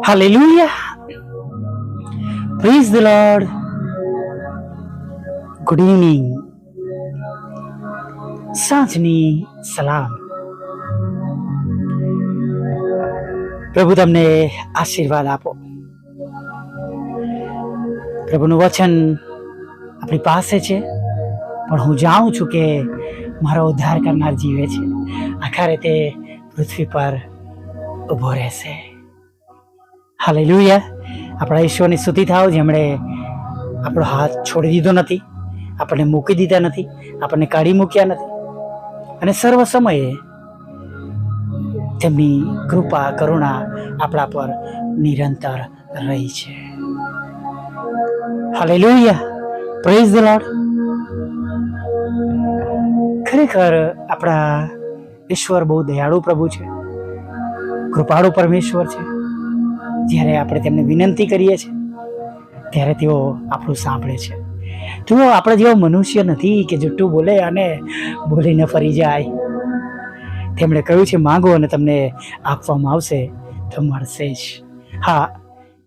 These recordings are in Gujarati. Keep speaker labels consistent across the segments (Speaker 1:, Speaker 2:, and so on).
Speaker 1: Hallelujah. Praise the Lord. Good evening. સાંજની સલામ. પ્રભુ તમને આશીર્વાદ આપો. પ્રભુનું વચન આપણી પાસે છે, પણ હું જાણું છું કે મારો ઉદ્ધાર કરનાર જીવે છે. આખરે તે પૃથ્વી પર ઊભો રહેશે. હાલેલુયા. આપણા ઈશ્વરની સ્તુતિ થાવ, જેમણે આપણો હાથ છોડી દીધો નથી, આપણને મૂકી દીધા નથી, આપણને કાઢી મૂક્યા નથી, અને સર્વ સમયે તેમની કૃપા કરુણા આપણા પર નિરંતર રહી છે. હાલેલુયા. Praise the lord. ખરેખર આપણા ઈશ્વર બહુ દયાળુ પ્રભુ છે, કૃપાળુ પરમેશ્વર છે. જ્યારે આપણે તેમને વિનંતી કરીએ છીએ ત્યારે તેઓ આપણું સાંભળે છે. તેઓ આપણા જેવા મનુષ્ય નથી કે જુઠ્ઠું બોલે અને બોલીને ફરી જાય. તેમણે કહ્યું છે, માંગો અને તમને આપવામાં આવશે, તો મળશે જ. હા,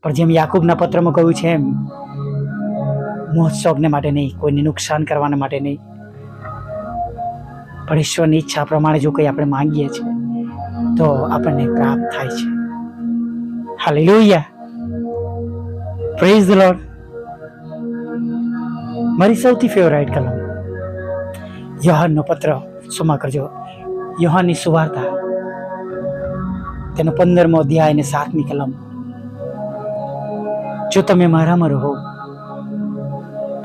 Speaker 1: પણ જેમ યાકૂબના પત્રમાં કહ્યું છે એમ મોજશોખને માટે નહીં, કોઈને નુકસાન કરવાના માટે નહીં, પણ ઈશ્વરની ઈચ્છા પ્રમાણે જો કંઈ આપણે માંગીએ છીએ તો આપણને પ્રાપ્ત થાય છે. હાલેલુયા. Praise the lord. મારી સૌથી ફેવરાઇટ કલમ યોહાનનો પત્ર, ક્ષમા કરજો, યોહાનની સુવાર્તા, તેનો 15મો અધ્યાય અને 7મી કલમ. જો તમે મારામાં રહો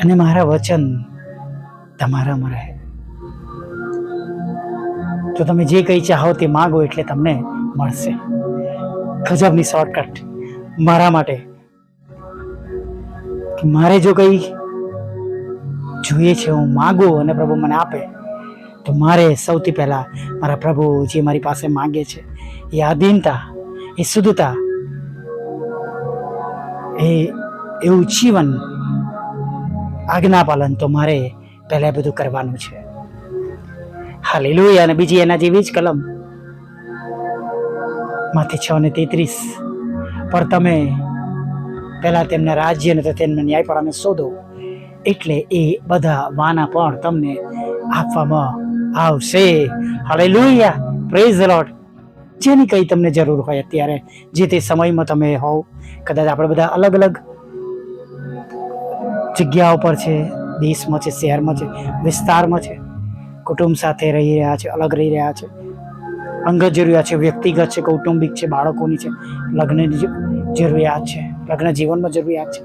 Speaker 1: અને મારા વચન તમારામાં રહે, તો તમે જે કંઈ ચાહો તે માગો એટલે તમને મળશે. ગજબની શોર્ટકટ મારા માટે. મારે જો કંઈ જોઈએ છે, હું માગું અને પ્રભુ મને આપે, તો મારે સૌથી પહેલાં મારા પ્રભુ જે મારી પાસે માગે છે એ આધીનતા, એ શુદ્ધતા, એવું જીવન, આજ્ઞાપાલન, તો મારે પહેલાં બધું કરવાનું છે. હાલેલુયા. અને બીજી એના જેવી જ કલમ માથી 6:33, પણ તમે પહેલાં તેમના રાજ્ય અને તેમના ન્યાયપણાને શોધો, એટલે એ બધા વાના પણ તમને આપવામાં આવશે. હાલેલુયા. Praise the lord. જેની કંઈ તમને જરૂર હોય અત્યારે, જે તે સમયમાં તમે હોવ, કદાચ આપણે બધા અલગ અલગ જગ્યાઓ પર છે, દેશમાં છે, શહેરમાં છે, વિસ્તારમાં છે, કુટુંબ સાથે રહી રહ્યા છે, અલગ રહી રહ્યા છે, અંગત જરૂરિયાત છે, વ્યક્તિગત છે, કૌટુંબિક છે, બાળકોની છે, લગ્નની જરૂરિયાત છે, લગ્ન જીવનમાં જરૂરિયાત છે.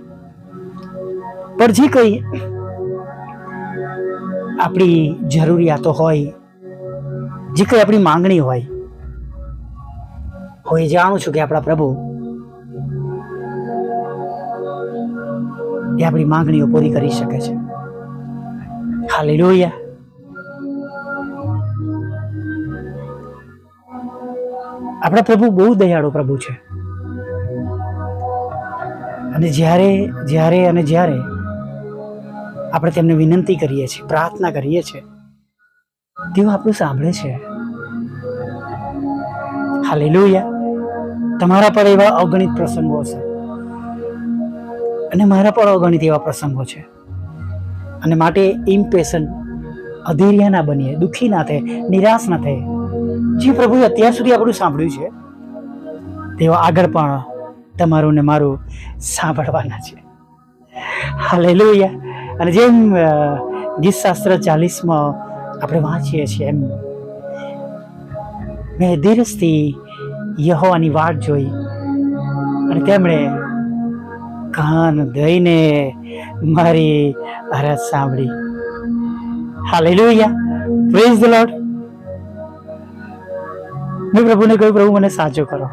Speaker 1: પણ જે કંઈ આપણી જરૂરિયાતો હોય, જે કંઈ આપણી માંગણી હોય, હું એ જાણું છું કે આપણા પ્રભુ એ આપણી માંગણીઓ પૂરી કરી શકે છે. હાલેલુયા. આપણા પ્રભુ બહુ દયાળુ પ્રભુ છે, અને જ્યારે આપણે તેમને વિનંતી કરીએ છીએ, પ્રાર્થના કરીએ છીએ, તેઓ આપણું સાંભળે છે. હાલેલુયા. તમારા પર એવા અગણિત પ્રસંગો હશે, અને મારા પર અગણિત એવા પ્રસંગો છે, અને માટે ઇમ્પેશન્ટ, અધીર્ય ના બનીએ, દુઃખી ના થાય, નિરાશ ના થાય. જે પ્રભુએ અત્યાર સુધી આપણું સાંભળ્યું છે તેઓ આગળ પણ તમારું ને મારું સાંભળવાના છે. હાલેલુયા. અને જેમ ગીતશાસ્ત્ર 40માં આપણે વાંચીએ છીએ એમ, મેં ધીરજથી યહોવાની વાટ જોઈ, અને તેમણે કાન દઈને મારી અરજ સાંભળી. હાલેલુયા. Praise the lord. મેં પ્રભુને કહ્યું, પ્રભુ મને સાચો કરો.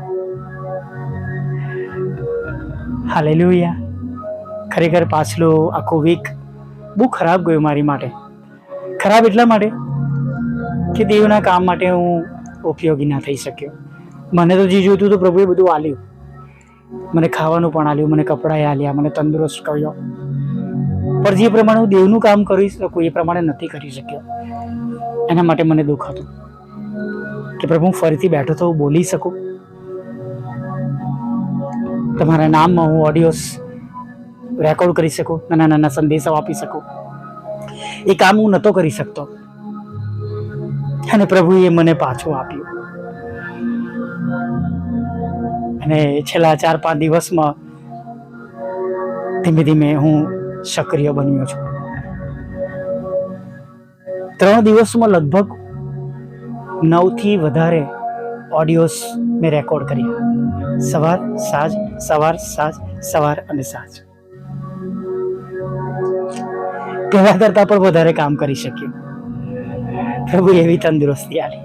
Speaker 1: હાલેલુયા. ખરેખર પાછલો આખો વીક બહુ ખરાબ ગયો મારી માટે. ખરાબ એટલા માટે કે દેવના કામ માટે હું ઉપયોગી ના થઈ શક્યો. મને તો જે જોઈતું હતું પ્રભુએ બધું આલ્યું. મને ખાવાનું પણ આલ્યું, મને કપડાં આલ્યા, મને તંદુરસ્ત કર્યો, પણ જે પ્રમાણે હું દેવનું કામ કરી શકું એ પ્રમાણે નથી કરી શક્યો. એના માટે મને દુઃખ હતું કે પ્રભુ હું ફરીથી બેઠો તો બોલી શકું, તમારા નામમાં હું ઓડિયોસ રેકોર્ડ કરી શકું, નાના નાના સંદેશાઓ આપી શકું. એ કામ હું નહોતો કરી શકતો અને પ્રભુએ મને પાછું આપ્યું. અને છેલ્લા 4-5 દિવસમાં ધીમે ધીમે હું સક્રિય બન્યો છું. 3 દિવસમાં લગભગ 9 થી વધારે ઓડિયોસ મેં રેકોર્ડ કર્યા. સવાર સાંજ, સવાર સાંજ, સવાર અને સાંજ. પહેલા કરતા પણ વધારે કામ કરી શક્યું. પ્રભુ એવી તંદુરસ્તી આપી,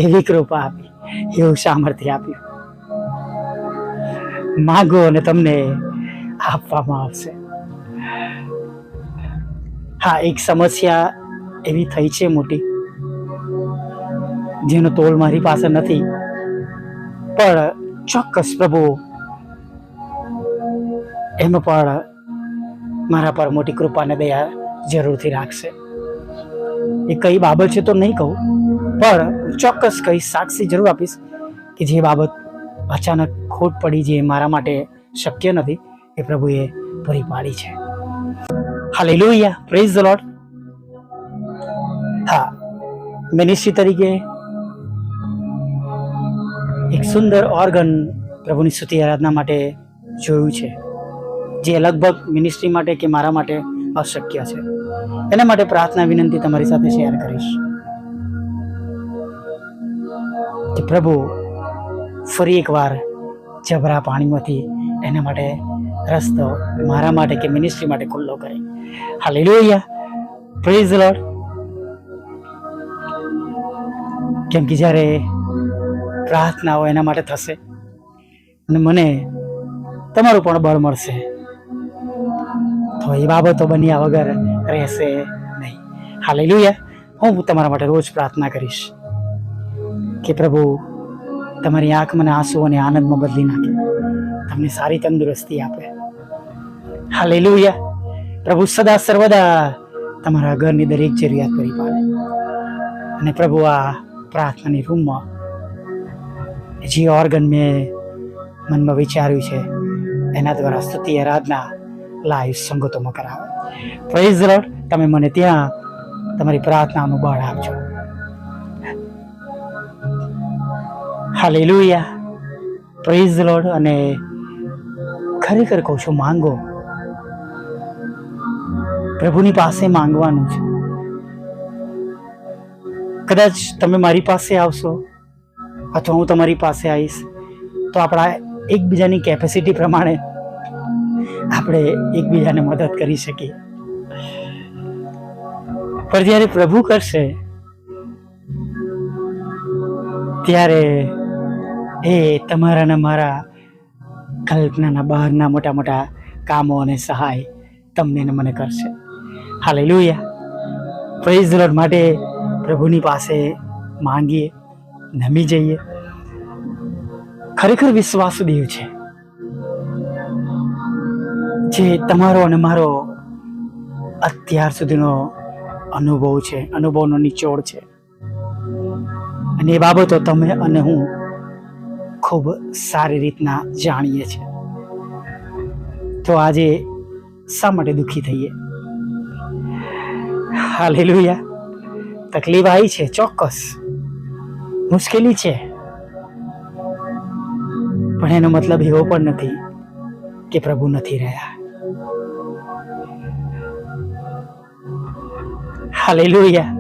Speaker 1: એવી કૃપા આપી, એવું સામર્થ્ય આપ્યું. માગો અને તમને આપવામાં આવશે. હા, એક સમસ્યા એવી થઈ છે મોટી, જેનો તોલ મારી પાસે નથી, પણ ચોક્કસ પ્રભુ એમાં પણ મારા પર મોટી કૃપા અને દયા જરૂરથી રાખશે. એ કઈ બાબત છે તો નહીં કહું, પણ ચોક્કસ કઈ સાક્ષી જરૂર આપીશ કે જે બાબત અચાનક ખોટ પડી, જે મારા માટે શક્ય નથી, એ પ્રભુએ પૂરી પાડી છે. Hallelujah, praise the lord. હા, મિનિસ્ટ્રી તરીકે એક સુંદર ઓર્ગન પ્રભુની સ્તુતિ આરાધના માટે જોયું છે, જે લગભગ મિનિસ્ટ્રી માટે કે મારા માટે અશક્ય છે. એના માટે પ્રાર્થના વિનંતી તમારી સાથે શેર કરીશ કે પ્રભુ ફરી એકવાર જબરા પાણીમાંથી એના માટે રસ્તો મારા માટે કે મિનિસ્ટ્રી માટે ખુલ્લો કરે. Hallelujah, praise the lord. કેમ કે જ્યારે પ્રાર્થનાઓ એના માટે થશે અને મને તમારું પણ બળ મળશે, તો એ બાબતો બન્યા વગર રહેશે નહીં. હાલેલુયા. હું તમારા માટે રોજ પ્રાર્થના કરીશ કે પ્રભુ તમારી આંખ મને આંસુ અને આનંદમાં બદલી નાખે, તમને સારી તંદુરસ્તી આપે. હાલેલુયા. પ્રભુ સદા સર્વદા તમારા ઘરની દરેક જરૂરિયાત પૂરી પાડે. અને પ્રભુ આ પ્રાર્થનાની રૂમમાં જે ઓર્ગન મેં મનમાં વિચાર્યું છે એના દ્વારા સ્તુતિ આરાધના લાઈવ સંગતોમાં કરાવે. Praise the lord. તમે મને ત્યાં તમારી પ્રાર્થનાનું બળ આપજો. Hallelujah, praise the lord. અને ખરેખર કહું છું, માંગો. પ્રભુની પાસે માંગવાનું છે. કદાચ તમે મારી પાસે આવશો અથવા હું તમારી પાસે આવીશ તો આપણા એકબીજાની કેપેસિટી પ્રમાણે આપણે એકબીજાને મદદ કરી શકીએ. પણ જ્યારે પ્રભુ કરશે ત્યારે એ તમારા ને મારા કલ્પનાના બહારના મોટા મોટા કામો અને સહાય તમને ને મને કરશે. Hallelujah, praise the lord. માટે પ્રભુની પાસે માંગીએ, નમી જઈએ. ખરેખર વિશ્વાસ દેવ છે, જે તમારો અને મારો અત્યાર સુધીનો અનુભવ છે, અનુભવનો નિચોડ છે. અને એ બાબતો તમે અને હું ખૂબ સારી રીતના જાણીએ છીએ. તો આજે શા માટે દુઃખી થઈએ? હાલેલુયા. તકલીફ આવી છે, ચોક્કસ મુશ્કેલી છે, પણ એનો મતલબ એવો પણ નથી કે પ્રભુ નથી રહ્યા. હાલેલુયા.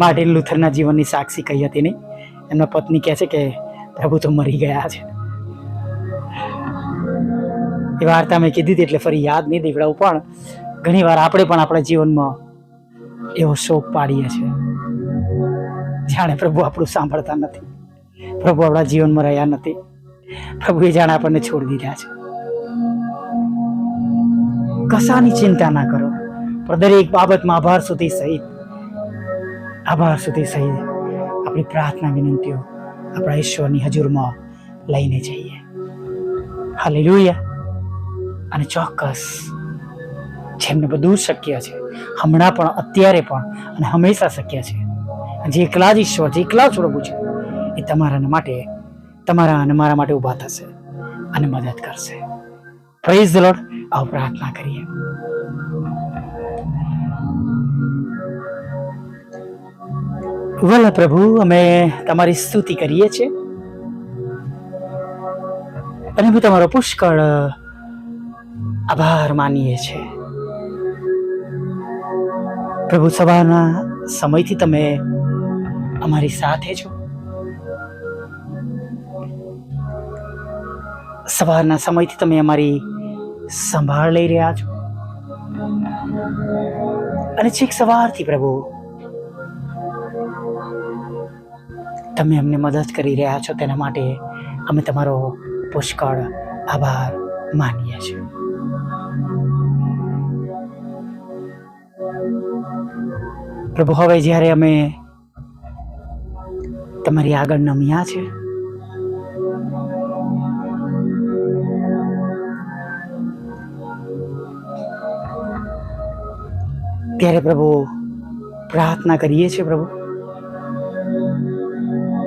Speaker 1: માર્ટિન લુથરના જીવનની સાક્ષી કહી હતી નહીં? એમના પત્ની કહે છે કે પ્રભુ તો મરી ગયા છે. એ વાર્તા મેં કીધી હતી એટલે ફરી યાદ નહીં દેવડાવું, પણ ઘણી વાર આપણે પણ આપણા જીવનમાં એવો શોક પાડીએ છીએ જાણે પ્રભુ આપણું સાંભળતા નથી, પ્રભુ આપણા જીવનમાં રહ્યા નથી, પ્રભુએ જાણે આપણને છોડી દીધા છે. કશાની ચિંતા ના કરો, પણ દરેક બાબતમાં આભાર સુધી સહિત આપણી પ્રાર્થના વિનંતીઓ આપણા ઈશ્વરની હજુરમાં લઈને જઈએ. હાલેલુયા. અને ચોક્કસ જેમને બધું શક્ય છે, હમણાં પણ, અત્યારે પણ અને હંમેશા શક્ય છે, જે એકલા જ ઈશ્વર છે, એકલા જ પ્રભુ છે, એ તમારા અને મારા માટે ઊભા થશે. અને મદદ કરશે. Praise the lord. આવો પ્રાર્થના કરીએ. વલ્લભ પ્રભુ, અમે તમારી સ્તુતિ કરીએ છીએ અને અમે તમારો પુષ્કળ આભાર માનીએ છીએ. પ્રભુ, સવારના સમયથી તમે અમારી સાથે છો. સવારના સમયથી તમે અમારી સંભાળ લઈ રહ્યા છો અને છેક સવારથી પ્રભુ તમે અમને મદદ કરી રહ્યા છો. તેના માટે અમે તમારો પુષ્કળ આભાર માનીએ છીએ. પ્રભુ, હવે જ્યારે અમે તમારી આગળ નમ્યા છે, ત્યારે પ્રભુ પ્રાર્થના કરીએ છીએ. પ્રભુ,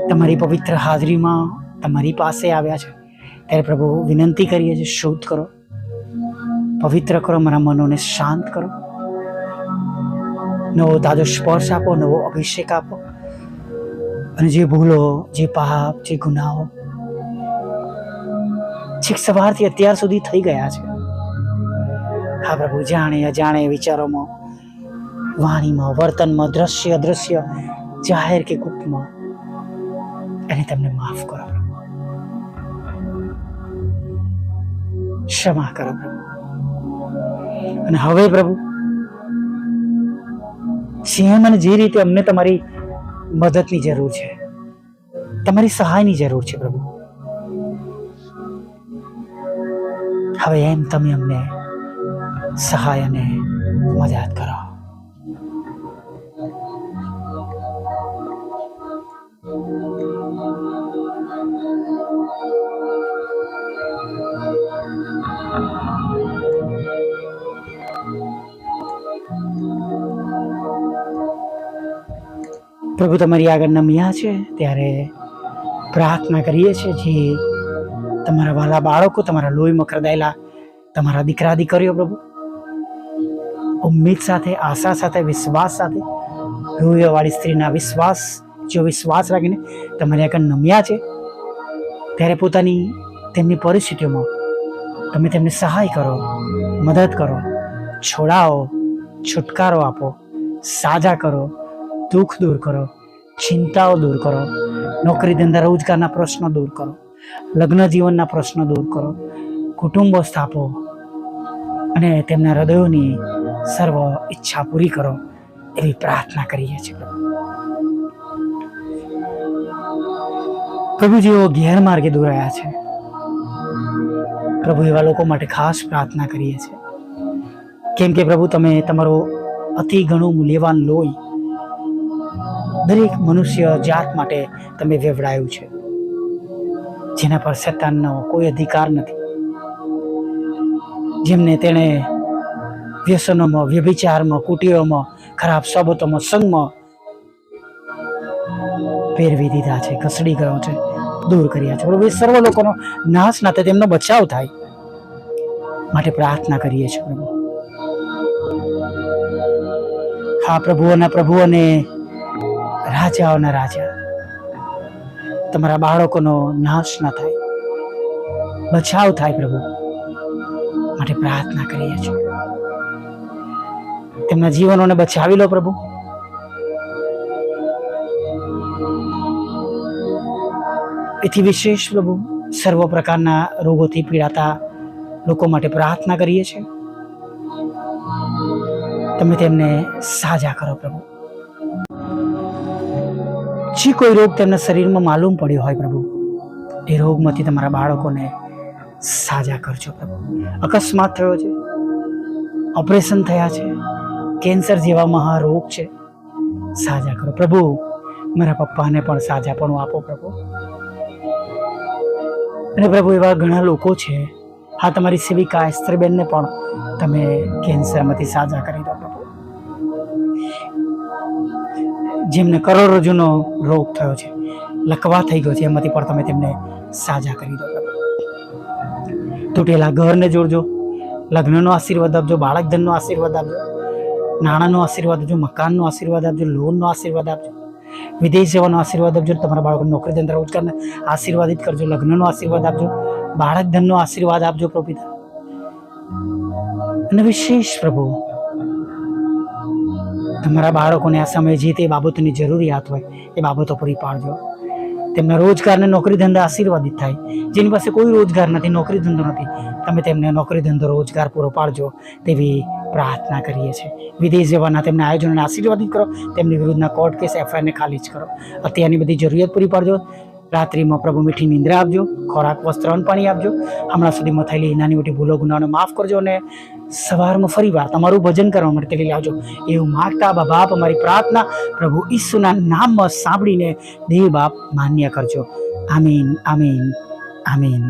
Speaker 1: તમારી પવિત્ર હાજરીમાં તમારી પાસે આવ્યા છે ત્યારે પ્રભુ વિનંતી કરીએ છીએ, શુદ્ધ કરો, પવિત્ર કરો, મારા મનોને શાંત કરો, નવો તાજો સ્પર્શ આપો, નવો અભિષેક આપો. અને જે ભૂલો, જે પાપ, જે ગુનાઓ છેક સવારથી અત્યાર સુધી થઈ ગયા છે, હા પ્રભુ, જાણે અજાણે વિચારોમાં, વાણીમાં, વર્તનમાં, દ્રશ્ય અદ્રશ્ય, જાહેર કે ગુપ્તમાં, એને તમને માફ કરો. ક્ષમા કરો પ્રભુ. અને હવે પ્રભુ, જેમ અને જે રીતે અમને તમારી મદદની જરૂર છે, તમારી સહાયની જરૂર છે પ્રભુ, હવે એમ તમે અમને સહાય અને મદદ કરો. પ્રભુ, તમારી આગળ નમ્યા છે ત્યારે પ્રાર્થના કરીએ છીએ જે તમારા વાલા બાળકો, તમારા લોહીમાં ખરદાયેલા તમારા દીકરા દીકરીઓ પ્રભુ, ઉમ્મીદ સાથે, આશા સાથે, વિશ્વાસ સાથે, લોહીવાળી સ્ત્રીના વિશ્વાસ રાખીને તમારી આગળ નમ્યા છે ત્યારે પોતાની તેમની પરિસ્થિતિઓમાં તમે તેમને સહાય કરો, મદદ કરો, છોડાવો, છુટકારો આપો, સાજા કરો, દુઃખ દૂર કરો, ચિંતાઓ દૂર કરો, નોકરી ધંધા રોજગારના પ્રશ્નો દૂર કરો, લગ્ન જીવનના પ્રશ્નો દૂર કરો, કુટુંબો સ્થાપો અને તેમના હૃદયોની સર્વ ઈચ્છા પૂરી કરો એવી પ્રાર્થના કરીએ છીએ. પ્રભુ, જેઓ ગેરમાર્ગે દોરાયા છે પ્રભુ, એવા લોકો માટે ખાસ પ્રાર્થના કરીએ છીએ. કેમ કે પ્રભુ, તમે તમારો અતિ ઘણું મૂલ્યવાન લોહી દરેક મનુષ્ય જાત માટે તમે વેવડાયું છે, જેના પર શૈતાનનો કોઈ અધિકાર નથી, જેમને તેણે વ્યસનોમાં, વ્યભિચારમાં, કુટીઓમાં, ખરાબ સોબતોમાં, સંગમાં ફેરવી દીધા છે, ખસડી ગયો છે, દૂર કર્યા છે. પ્રભુ, એ સર્વ લોકોનો નાશ ના થાય, તેમનો બચાવ થાય માટે પ્રાર્થના કરીએ છીએ પ્રભુ. હા પ્રભુઓના પ્રભુ અને રાજાઓના રાજા, તમારા બાળકોનો નાશ ના થાય, બચાવ થાય પ્રભુ માટે પ્રાર્થના કરીએ છીએ. તેમના જીવનોને બચાવી લો પ્રભુ. એથી વિશેષ પ્રભુ, સર્વ પ્રકારના રોગોથી પીડાતા લોકો માટે પ્રાર્થના કરીએ છીએ. તમે તેમને સાજા કરો પ્રભુ. જે કોઈ રોગ તેમના શરીરમાં માલુમ પડ્યો હોય પ્રભુ, એ રોગમાંથી તમારા બાળકોને સાજા કરજો પ્રભુ. અકસ્માત થયો છે, ઓપરેશન થયા છે, કેન્સર જેવા મહારોગ છે, સાજા કરો પ્રભુ. મારા પપ્પાને પણ સાજાપણું આપો પ્રભુ. અને પ્રભુ, એવા ઘણા લોકો છે, હા તમારી સેવિકા એસ્તરબેનને પણ તમે કેન્સરમાંથી સાજા કરી દો પ્રભુ. જેમને કરોડરજ્જુનો રોગ થયો છે, લકવા થઈ ગયો છે, એમાંથી પણ તમે તેમને સાજા કરી દો પ્રભુ. તૂટેલા ઘરને જોડજો, લગ્નનો આશીર્વાદ આપજો, બાળક ધનનો આશીર્વાદ આપજો, નાણાંનો આશીર્વાદ આપજો, મકાનનો આશીર્વાદ આપજો, લોનનો આશીર્વાદ આપજો, વિદેશ જવાનો આશીર્વાદ આપજો, તમારા બાળકોને નોકરી ધંધા રોજગારને આશીર્વાદિત કરજો, લગ્નનો આશીર્વાદ આપજો, બાળક ધનનો આશીર્વાદ આપજો પ્રભુ પિતા. અને વિશેષ પ્રભુ તમારા બાળકોને આ સમયે જે તે બાબતોની જરૂરિયાત હોય એ બાબતો પૂરી પાડજો. તેમના રોજગારને નોકરી ધંધા આશીર્વાદિત થાય. જેની પાસે કોઈ રોજગાર નથી, નોકરી ધંધો નથી, તમે તેમને નોકરી ધંધો રોજગાર પૂરો પાડજો તેવી પ્રાર્થના કરીએ છીએ. વિદેશ જવાના તેમના આયોજનોને આશીર્વાદિત કરો, તેમની વિરુદ્ધના કોર્ટ કેસ એફઆઈઆરને ખાલી જ કરો. અત્યારની બધી જરૂરિયાત પૂરી પાડજો. રાત્રિમાં પ્રભુ મીઠી નિંદ્રા આપજો, ખોરાક વસ્ત્ર અન્ન પાણી આપજો. હમણાં સુધીમાં થયેલી નાની મોટી ભૂલો ગુનાઓને માફ કરજો અને સવારમાં ફરી વાર તમારું ભજન કરવા માટે તેલી લાવજો. એવું માગતા બાપ અમારી પ્રાર્થના પ્રભુ ઈસુના નામમાં સાંભળીને દેવ બાપ માન્ય કરજો. આમીન, આમીન, આમીન.